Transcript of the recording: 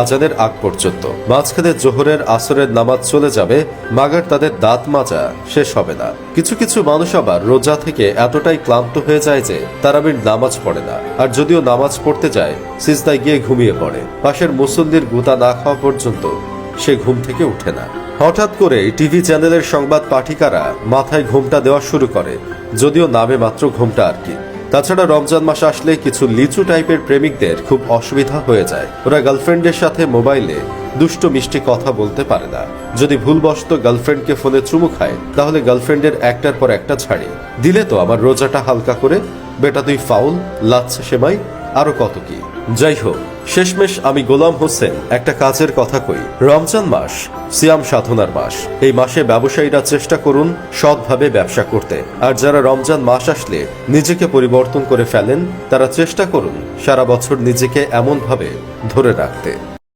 আজানের আগ পর্যন্ত। মাঝখানে জোহরের আসরের নামাজ চলে যাবে, মাগার তাদের দাঁত মাজা শেষ হবে না। কিছু কিছু মানুষ আবার রোজা থেকে এতটাই ক্লান্ত হয়ে যায় যে তারাবির নামাজ পড়ে না, আর যদিও নামাজ পড়তে যায় সিজদায় গিয়ে ঘুমিয়ে পড়ে। পাশের মুসল্লির গুতা না খাওয়া পর্যন্ত সে ঘুম থেকে উঠে না। হঠাৎ করে টিভি চ্যানেলের সংবাদ পাঠিকারা মাথায় ঘুমটা দেওয়া শুরু করে, যদিও নামে মাত্র ঘুমটা আর কি। তাছাড়া রমজান মাস আসলে কিছু লিচু টাইপের প্রেমিকদের খুব অসুবিধা হয়ে যায়। ওরা গার্লফ্রেন্ডের সাথে মোবাইলে দুষ্ট মিষ্টি কথা বলতে পারে না। যদি ভুলবশত গার্লফ্রেন্ডকে ফোনে চুমু খায়, তাহলে গার্লফ্রেন্ডের একটার পর একটা ছাড়ি দিলে তো আমার রোজাটা হালকা করে, বেটা তুই ফাউল, লাচ্ছা সেমাই, আরো কত কি। যাই হোক, শেষমেশ আমি গোলাম হোসেন একটা কাজের কথা কই। রমজান মাস সিয়াম সাধনার মাস। এই মাসে ব্যবসায়ীরা চেষ্টা করুন সৎভাবে ব্যবসা করতে, আর যারা রমজান মাস আসলে নিজেকে পরিবর্তন করে ফেলেন, তারা চেষ্টা করুন সারা বছর নিজেকে এমন ভাবে ধরে রাখতে